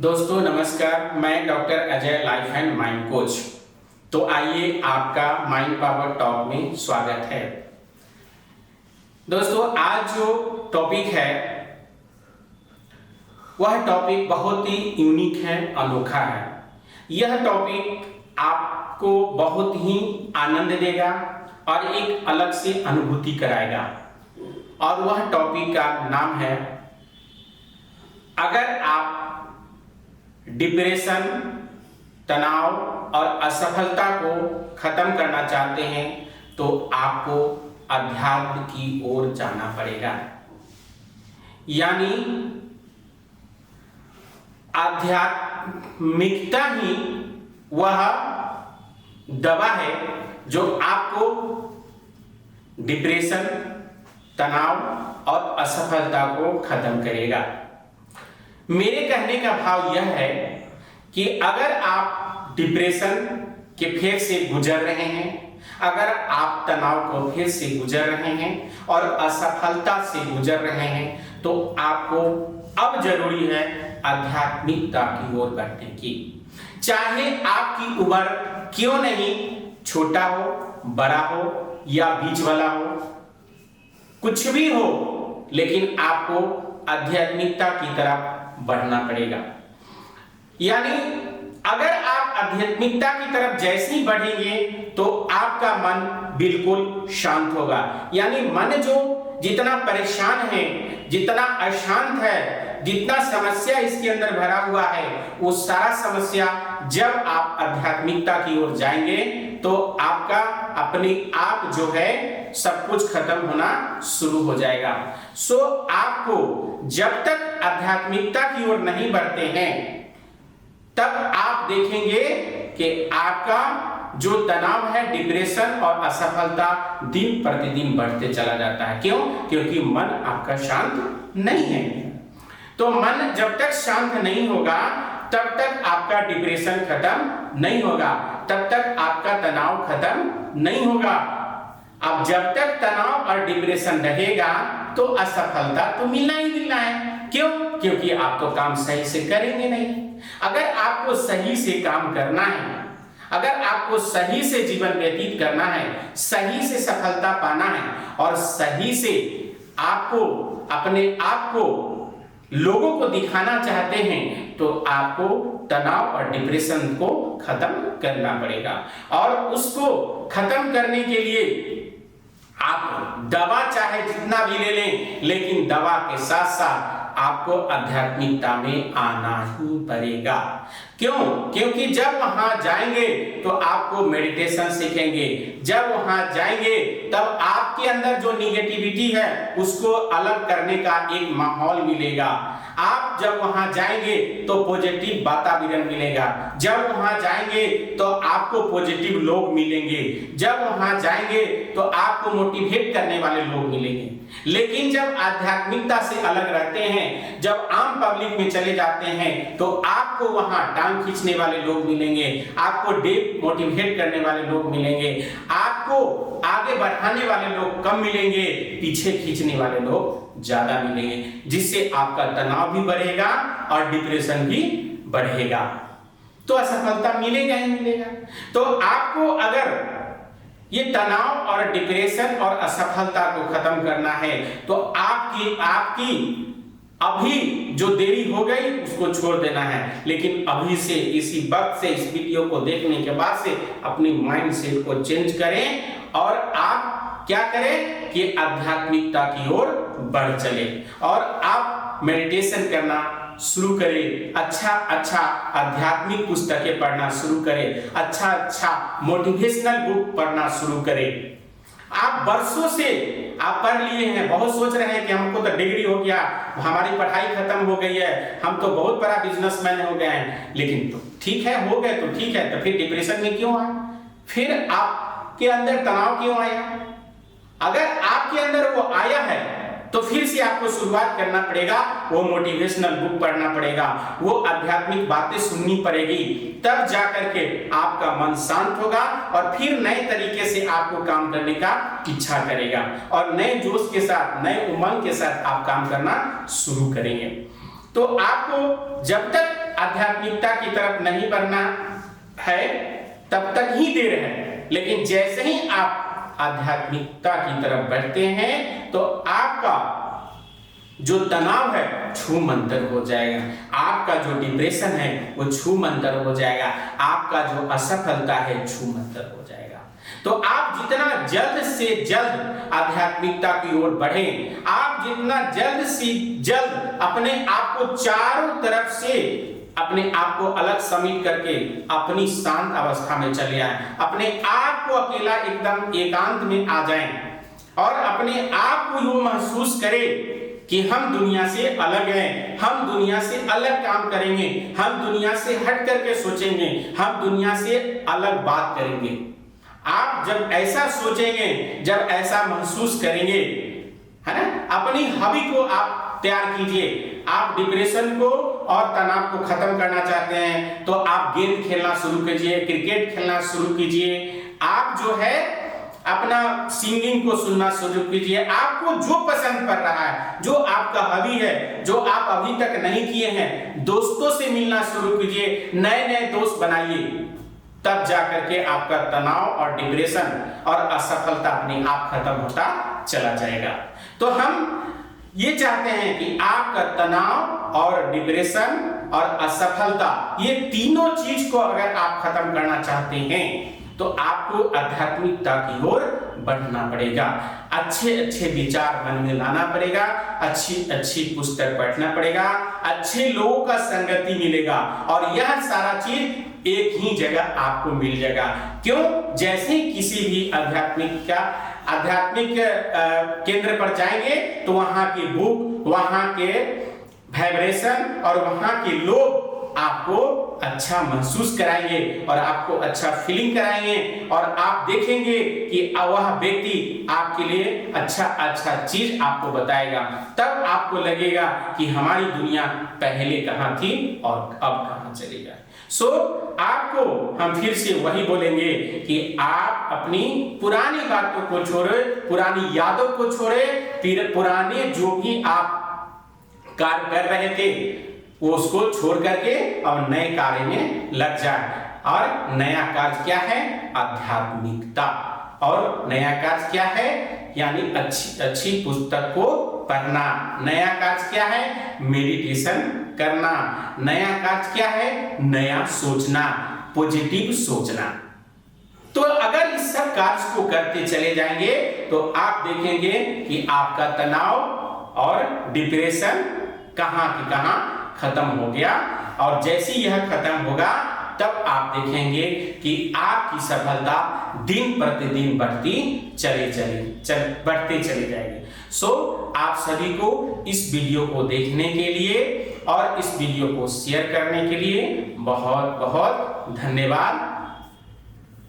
दोस्तों नमस्कार, मैं doctor Ajay life and mind coach. तो आइए आपका माइंड पावर टॉक में स्वागत है। दोस्तों आज जो टॉपिक है वह टॉपिक बहुत ही यूनिक है, अनोखा है। यह टॉपिक आपको बहुत ही आनंद देगा और एक अलग से अनुभूति कराएगा और वह टॉपिक का नाम है, अगर आप डिप्रेशन, तनाव और असफलता को खत्म करना चाहते हैं तो आपको अध्यात्म की ओर जाना पड़ेगा। यानी आध्यात्मिकता ही वह दवा है जो आपको डिप्रेशन, तनाव और असफलता को खत्म करेगा। मेरे कहने का भाव यह है कि अगर आप डिप्रेशन के फेज से गुजर रहे हैं, अगर आप तनाव को फेज से गुजर रहे हैं और असफलता से गुजर रहे हैं तो आपको अब जरूरी है आध्यात्मिकता की ओर बढ़ने की। चाहे आपकी उम्र क्यों नहीं छोटा हो, बड़ा हो या बीच वाला हो, कुछ भी हो, लेकिन आपको आध्यात्मिकता की तरफ बढ़ना पड़ेगा। यानी अगर आप आध्यात्मिकता की तरफ जैसे ही बढ़ेंगे तो आपका मन बिल्कुल शांत होगा। यानी मन जो जितना परेशान है, जितना अशांत है, जितना समस्या इसके अंदर भरा हुआ है, वो सारा समस्या जब आप आध्यात्मिकता की ओर जाएंगे तो आपका अपने आप जो है सब कुछ खत्म होना शुरू हो जाएगा। सो आपको जब तक आध्यात्मिकता की ओर नहीं बढ़ते हैं तब आप देखेंगे कि आपका जो तनाव है, डिप्रेशन और असफलता दिन प्रतिदिन बढ़ते चला जाता है। क्यों? क्योंकि मन आपका शांत नहीं है। तो मन जब तक शांत नहीं होगा तब तक आपका डिप्रेशन खत्म नहीं होगा, तब तक आपका तनाव खत्म नहीं होगा। अब जब तक तनाव और डिप्रेशन रहेगा तो असफलता तो मिलना ही मिलना है। क्यों? क्योंकि आप तो काम सही से करेंगे नहीं। अगर आपको सही से काम करना है, अगर आपको सही से जीवन व्यतीत करना है, सही से सफलता पाना है और सही से आपको अपने आप को लोगों को दिखाना चाहते हैं तो आपको तनाव और डिप्रेशन को खत्म करना पड़ेगा। और उसको खत्म करने के लिए आप दवा चाहे जितना भी ले लें, लेकिन दवा के साथ साथ आपको आध्यात्मिकता में आना ही पड़ेगा। क्यों? क्योंकि जब वहां जाएंगे तो आपको मेडिटेशन सीखेंगे। जब वहां जाएंगे तब आपके अंदर जो निगेटिविटी है उसको अलग करने का एक माहौल मिलेगा। आप जब वहां जाएंगे तो पॉजिटिव वातावरण मिलेगा। जब वहां जाएंगे तो आपको पॉजिटिव लोग मिलेंगे। जब वहां जाएंगे तो आपको मोटिवेट करने वाले लोग मिलेंगे। लेकिन जब आध्यात्मिकता से अलग रहते हैं, जब आम पब्लिक में चले जाते हैं तो आपको वहां टांग खींचने वाले लोग मिलेंगे, आपको मोटिवेट करने वाले लोग मिलेंगे, आपको आगे बढ़ाने वाले लोग कम मिलेंगे, पीछे खींचने वाले लोग ज्यादा मिलेंगे, जिससे आपका तनाव भी बढ़ेगा और डिप्रेशन भी बढ़ेगा। तो असफलता मिलेगा ही मिलेगा। तो आपको अगर ये तनाव और डिप्रेशन और असफलता को खत्म करना है तो आपकी अभी जो देरी हो गई उसको छोड़ देना है। लेकिन अभी से, इसी वक्त से, इस वीडियो को देखने के बाद से अपनी माइंड सेट को चेंज करें और आप क्या करें कि आध्यात्मिकता की ओर बढ़ चले और आप मेडिटेशन करना शुरू करें, अच्छा आध्यात्मिक पुस्तकें पढ़ना शुरू करें, अच्छा मोटिवेशनल बुक पढ़ना शुरू करें। आप वर्षों से आप पढ़ लिए हैं, बहुत सोच रहे हैं कि हमको तो डिग्री हो गया, हमारी पढ़ाई खत्म हो गई है, हम तो बहुत बड़ा बिजनेसमैन हो गए हैं। लेकिन तो ठीक है, हो गए तो ठीक है, तो फिर डिप्रेशन में क्यों आए? फिर आपके अंदर तनाव क्यों आया? अगर आपके अंदर वो आया है तो फिर से आपको शुरुआत करना पड़ेगा, वो मोटिवेशनल बुक पढ़ना पड़ेगा, वो आध्यात्मिक बातें सुननी पड़ेगी, तब जाकर के आपका मन शांत होगा और फिर नए तरीके से आपको काम करने का इच्छा करेगा और नए जोश के साथ, नए उमंग के साथ आप काम करना शुरू करेंगे। तो आपको जब तक आध्यात्मिकता की तरफ नहीं बढ़ना है तब तक ही देर है, लेकिन जैसे ही आप आध्यात्मिकता की तरफ बढ़ते हैं तो आपका जो तनाव है छू मंतर हो जाएगा, आपका जो डिप्रेशन है वो छू मंतर हो जाएगा, आपका जो असफलता है छू मंतर हो जाएगा। तो आप जितना जल्द से जल्द आध्यात्मिकता की ओर बढ़ें, आप जितना जल्द से जल्द अपने आप को चारों तरफ से अपने आप को अलग समेट करके अपनी शांत अवस्था में चले आए, अपने आप को अकेला एकदम एकांत में आ जाएं और अपने आप को यूं महसूस करें कि हम दुनिया से अलग हैं, हम दुनिया से अलग काम करेंगे, हम दुनिया से हट करके सोचेंगे, हम दुनिया से अलग बात करेंगे। आप जब ऐसा सोचेंगे, जब ऐसा महसूस करेंगे, है ना, अपनी हॉबी को आप तैयार कीजिए। आप डिप्रेशन को और तनाव को खत्म करना चाहते हैं तो आप गेंद खेलना शुरू कीजिए, क्रिकेट खेलना शुरू कीजिए, आप जो है अपना सिंगिंग को सुनना शुरू कीजिए। आपको जो पसंद पड़ रहा है, जो आपका हॉबी है, जो आप अभी तक नहीं किए हैं, दोस्तों से मिलना शुरू कीजिए, नए नए दोस्त बनाइए, तब जाकर के आपका तनाव और डिप्रेशन और असफलता अपने आप खत्म होता चला जाएगा। तो हम ये चाहते हैं कि आपका तनाव और डिप्रेशन और असफलता, ये तीनों चीज को अगर आप खत्म करना चाहते हैं तो आपको आध्यात्मिकता की ओर बढ़ना पड़ेगा, अच्छे अच्छे विचार मन में लाना पड़ेगा, अच्छी अच्छी पुस्तक पढ़ना पड़ेगा, अच्छे लोगों का संगति मिलेगा और यह सारा चीज एक ही जगह आपको मिल जाएगा। क्यों? जैसे ही किसी भी आध्यात्मिक केंद्र पर जाएंगे तो वहां की बुक, वहां के वाइब्रेशन और वहां के लोग आपको अच्छा महसूस कराएंगे और आपको अच्छा फीलिंग कराएंगे और आप देखेंगे कि वह व्यक्ति आपके लिए अच्छा अच्छा चीज आपको बताएगा। तब आपको लगेगा कि हमारी दुनिया पहले कहां थी और अब कहां चली गई। आपको हम फिर से वही बोलेंगे कि आप अपनी पुरानी बातों को छोड़े, पुरानी यादों को छोड़े, फिर पुराने जो भी आप कार्य कर रहे थे वो उसको छोड़ करके और नए कार्य में लग जाए। और नया कार्य क्या है? आध्यात्मिकता। और नया कार्य क्या है? यानी अच्छी अच्छी पुस्तक को पढ़ना। नया कार्य क्या है? मेडिटेशन करना। नया कार्य क्या है? नया सोचना, पॉजिटिव सोचना। तो अगर इस सब कार्य को करते चले जाएंगे तो आप देखेंगे कि आपका तनाव और डिप्रेशन कहां की कहां खत्म हो गया और जैसे यह खत्म होगा तब आप देखेंगे कि आपकी सफलता दिन प्रतिदिन बढ़ती चली जाएगी। आप सभी को इस वीडियो को देखने के लिए और इस वीडियो को शेयर करने के लिए बहुत बहुत धन्यवाद।